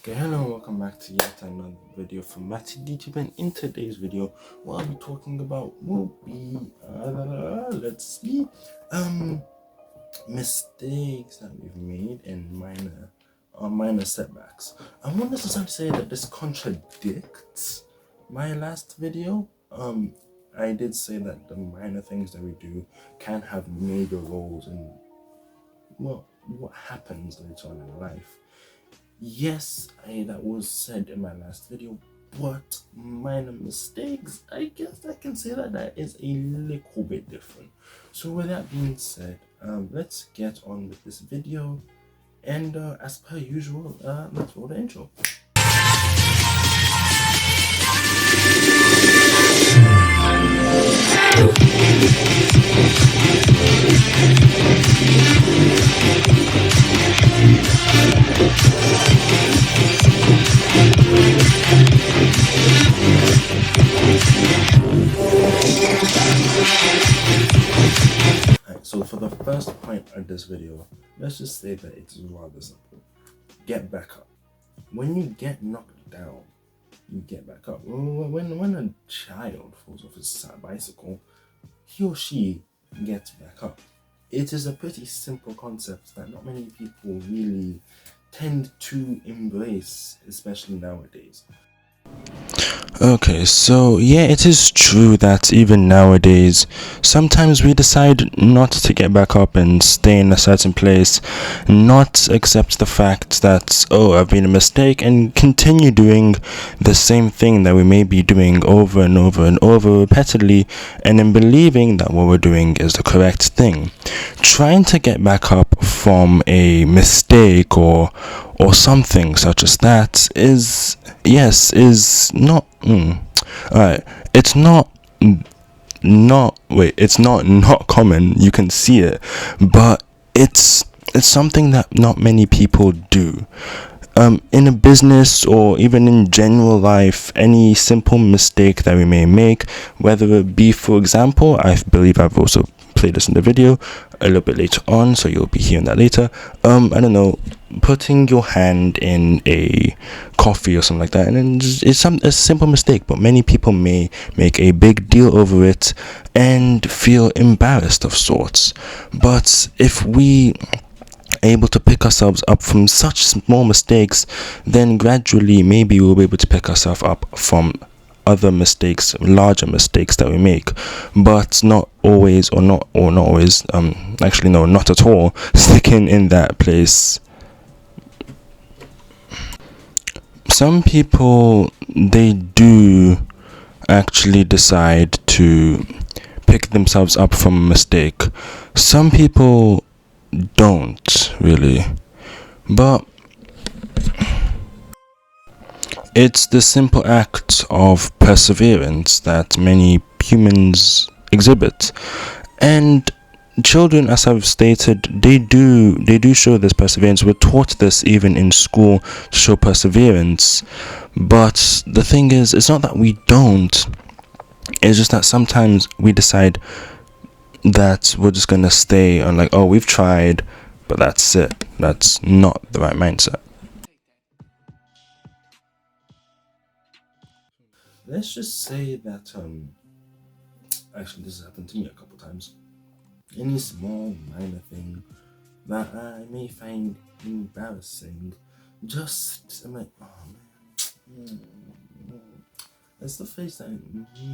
Okay, hello and welcome back to yet another video from Mattydtube, and in today's video what I'll be talking about will be mistakes that we've made and minor setbacks. I won't necessarily say that this contradicts my last video. I did say that the minor things that we do can have major roles in what happens later on in life. Yes, that was said in my last video, but minor mistakes, I guess I can say that is a little bit different. So with that being said, let's get on with this video, and as per usual, let's roll the intro. So for the first point of this video, let's just say that it's rather simple. Get back up. When you get knocked down, you get back up. When a child falls off his bicycle, he or she gets back up. It is a pretty simple concept that not many people really tend to embrace, especially nowadays. Okay, so yeah, it is true that even nowadays, sometimes we decide not to get back up and stay in a certain place, not accept the fact that, oh, I've made a mistake, and continue doing the same thing that we may be doing over and over and over repeatedly, and in believing that what we're doing is the correct thing. Trying to get back up from a mistake or something such as that is not it's not common. You can see it, but it's something that not many people do. In a business or even in general life, any simple mistake that we may make, whether it be, for example, I believe I've also played this in the video a little bit later on, so you'll be hearing that later. I don't know, putting your hand in a coffee or something like that, and then it's a simple mistake, but many people may make a big deal over it and feel embarrassed of sorts. But if we able to pick ourselves up from such small mistakes, then gradually maybe we'll be able to pick ourselves up from other mistakes, larger mistakes that we make, but not always, not at all sticking in that place. Some people, they do actually decide to pick themselves up from a mistake. Some people don't really, but it's the simple act of perseverance that many humans exhibit, and children, as I've stated, they do show this perseverance. We're taught this even in school, to show perseverance. But the thing is, it's not that we don't, it's just that sometimes we decide that we're just gonna stay on, like, oh, we've tried, but that's it. That's not the right mindset. Let's just say that actually this has happened to me a couple times. Any small minor thing that I may find embarrassing, I'm like, oh man, that's the face that I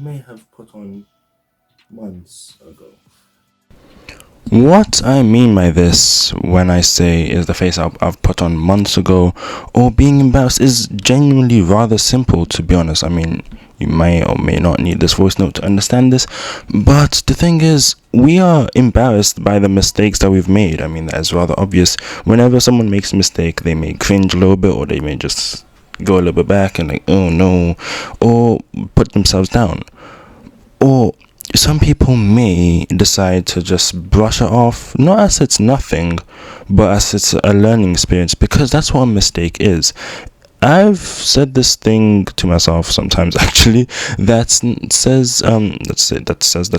may have put on months ago. What I mean by this, when I say is the face I've put on months ago, or being embarrassed, is genuinely rather simple, to be honest. I mean, you may or may not need this voice note to understand this, but the thing is, we are embarrassed by the mistakes that we've made. I mean, that is rather obvious. Whenever someone makes a mistake, they may cringe a little bit, or they may just go a little bit back and like, oh no, or put themselves down. Or some people may decide to just brush it off, not as it's nothing, but as it's a learning experience, because that's what a mistake is. I've said this thing to myself sometimes, actually, that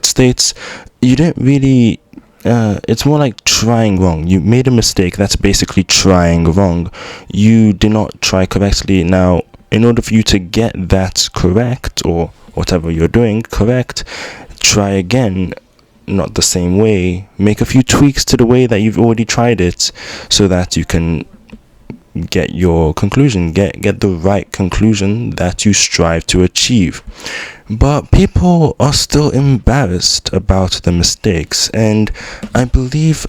states you don't really it's more like trying wrong. You made a mistake. That's basically trying wrong. You did not try correctly. Now, in order for you to get that correct, or whatever you're doing correct, try again, not the same way. Make a few tweaks to the way that you've already tried it, so that you can get your conclusion, get the right conclusion that you strive to achieve. But people are still embarrassed about the mistakes, and I believe,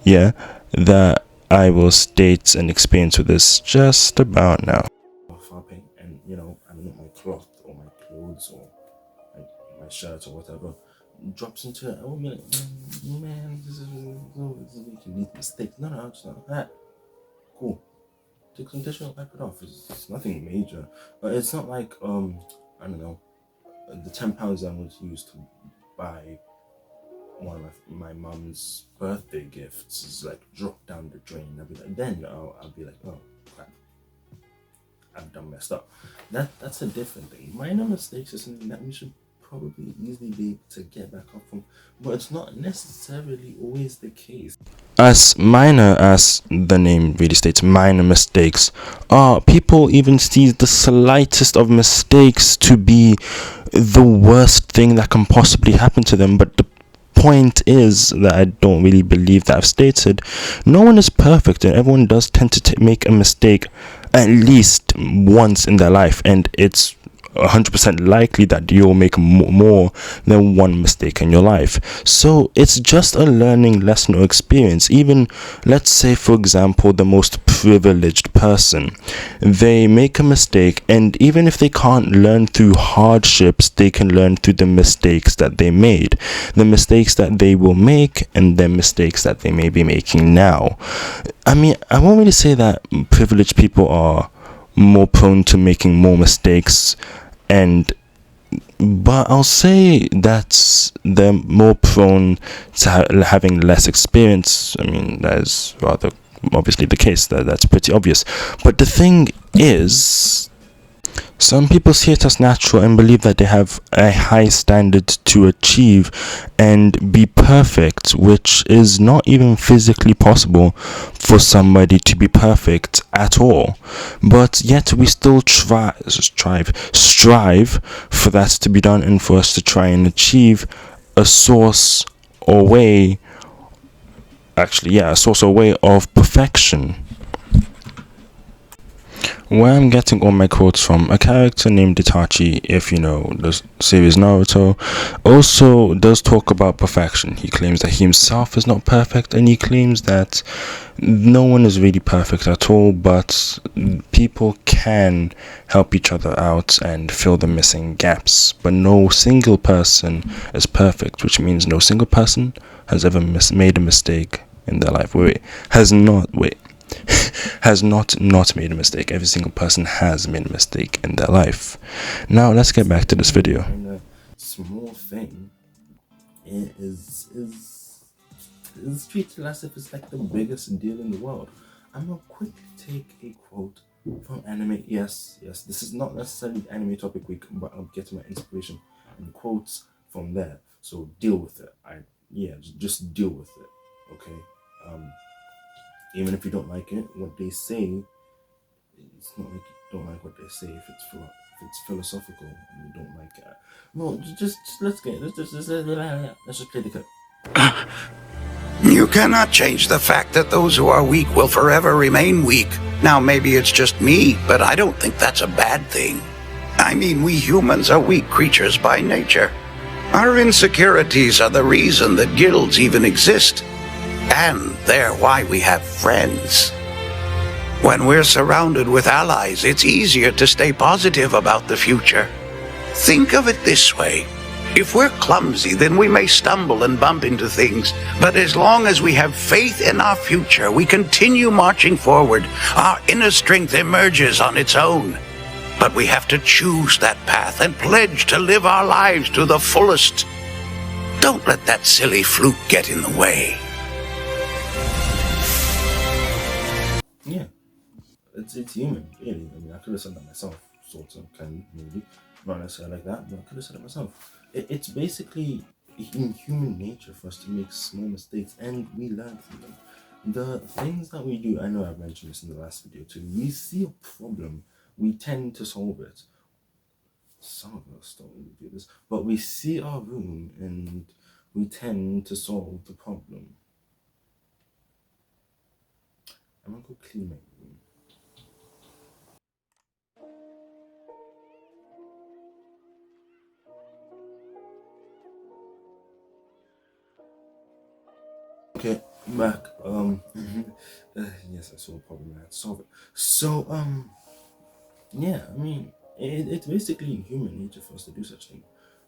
yeah, that I will state an experience with this just about now. Fapping, and I don't know, my cloth or my clothes or my shirt or whatever drops into it. Oh man, this is making these mistakes. No, it's not that. Cool. Take some tissue and wipe it off. It's nothing major. But it's not like I don't know, the £10 I was used to buy one of my mum's birthday gifts is like dropped down the drain. I'll be like, oh crap, I've done messed up. That's a different thing. Minor mistakes is something that we should probably easily be able to get back up from, but it's not necessarily always the case. As minor as the name really states, minor mistakes are, people even see the slightest of mistakes to be the worst thing that can possibly happen to them. But the point is that I don't really believe that I've stated, no one is perfect, and everyone does tend to make a mistake at least once in their life, and it's 100% likely that you'll make more than one mistake in your life. So it's just a learning lesson or experience. Even, let's say, for example, the most privileged person, they make a mistake, and even if they can't learn through hardships, they can learn through the mistakes that they made, the mistakes that they will make, and the mistakes that they may be making now. I mean, I won't really say that privileged people are more prone to making more mistakes, but I'll say that they're more prone to having less experience. I mean, that is rather obviously the case. That's pretty obvious. But the thing is, some people see it as natural and believe that they have a high standard to achieve and be perfect, which is not even physically possible for somebody to be perfect at all. But yet we still strive for that to be done, and for us to try and achieve a source or way, a source or way of perfection. Where I'm getting all my quotes from, a character named Itachi, if you know the series Naruto, also does talk about perfection. He claims that he himself is not perfect, and he claims that no one is really perfect at all, but people can help each other out and fill the missing gaps. But no single person is perfect, which means no single person has ever made a mistake in their life. Has not made a mistake. Every single person has made a mistake in their life. Now let's get back to this video. And a small thing is treated as if it's like the biggest deal in the world. I'm gonna quick take a quote from anime. Yes, this is not necessarily anime topic week, but I'm getting my inspiration and quotes from there. So deal with it. Just deal with it. Okay. Even if you don't like it, what they say, it's not like you don't like what they say. If it's philosophical and you don't like it, well, let's just play the clip. You cannot change the fact that those who are weak will forever remain weak. Now, maybe it's just me, but I don't think that's a bad thing. I mean, we humans are weak creatures by nature. Our insecurities are the reason that guilds even exist. And they're why we have friends. When we're surrounded with allies, it's easier to stay positive about the future. Think of it this way. If we're clumsy, then we may stumble and bump into things. But as long as we have faith in our future, we continue marching forward. Our inner strength emerges on its own. But we have to choose that path and pledge to live our lives to the fullest. Don't let that silly fluke get in the way. Yeah, it's human, really. I mean, I could have said that myself, sort of, maybe. Not necessarily like that, but I could have said it myself. It's basically in human nature for us to make small mistakes, and we learn from them. The things that we do, I know I've mentioned this in the last video too, we see a problem, we tend to solve it. Some of us don't really do this, but we see our room and we tend to solve the problem. I'm gonna go clean my room. Okay, back. Yes, I saw a problem. I had to solve it. So, yeah, I mean, it's basically in human nature for us to do such thing.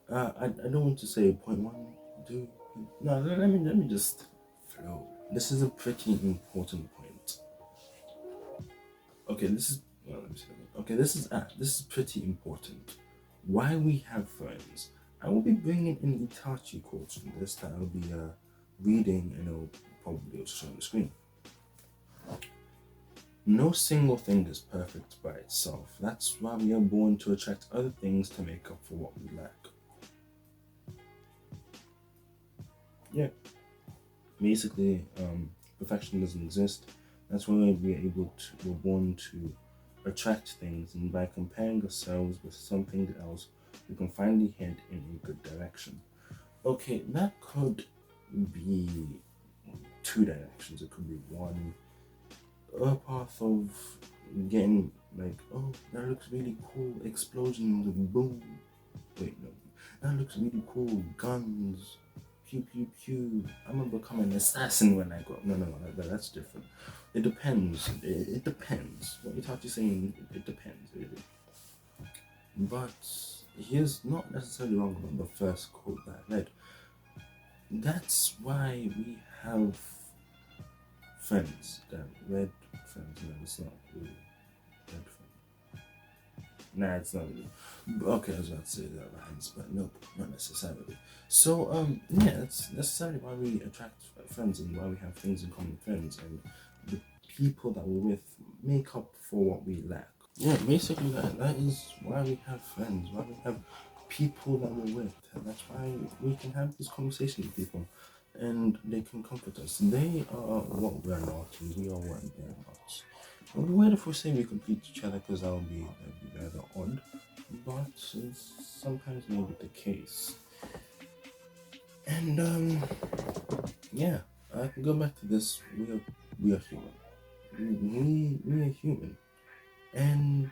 I don't want to say point one, two. No, let me just flow. This is a pretty important point. Okay, this is well, let me see. Okay, this is pretty important. Why we have friends. I will be bringing in Itachi quotes from this that I'll be reading, and I'll probably also show on the screen. No single thing is perfect by itself. That's why we are born to attract other things to make up for what we lack. Yeah. Basically, perfection doesn't exist. That's why we're born to attract things, and by comparing ourselves with something else, we can finally head in a good direction. Okay, that could be two directions. It could be one, a path of getting like, oh, that looks really cool, explosions, boom. Wait, no, that looks really cool, guns, pew pew pew. I'm gonna become an assassin when I grow up. No, that's different. It depends. It depends. What you're talking saying, it depends, really. But here's not necessarily wrong about the first quote that I read. That's why we have friends. That red friends. No, it's not really red friend. Nah, it's not really. Okay, I was about to say that rhymes, but nope, not necessarily. So, yeah, that's necessarily why we attract friends and why we have things in common with friends, and the people that we're with make up for what we lack. Yeah, basically that is why we have friends, why we have people that we're with. And that's why we can have this conversation with people and they can comfort us. They are what we're not, and we are what they're not. It would be weird if we say we complete each other, because that'd be rather odd. But it's sometimes maybe the case. And yeah, I can go back to this. We are human. We are human. And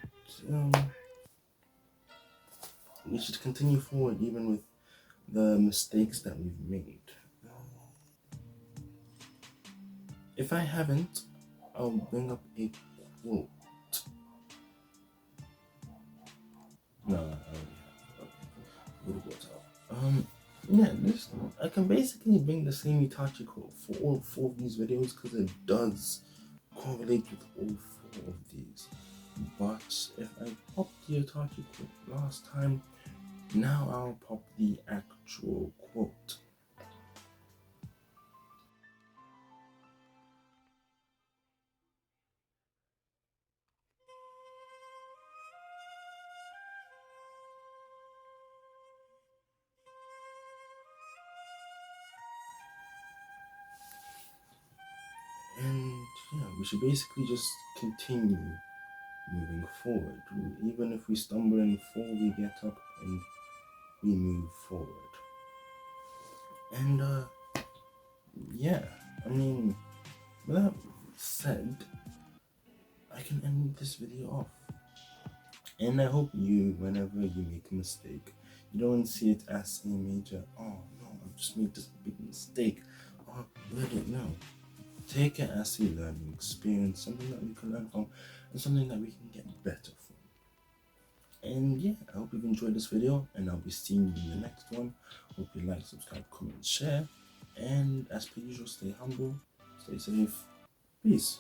we should continue forward even with the mistakes that we've made. If I haven't, I'll bring up a quote. No, I already have. Okay. Good quotes out. Yeah, this I can basically bring the same Itachi quote for all four of these videos because it does correlate with all four of these. But if I popped the Itachi quote last time, now I'll pop the actual quote. And yeah, we should basically just continue moving forward. Even if we stumble and fall, we get up and we move forward. And yeah, I mean, with that said, I can end this video off. And I hope you, whenever you make a mistake, you don't see it as a major, oh no, I just made this big mistake. Oh, let it know. Take it as a learning experience, something that we can learn from, and something that we can get better from. And yeah, I hope you've enjoyed this video, and I'll be seeing you in the next one. Hope you like, subscribe, comment, share, and as per usual, stay humble, stay safe, peace.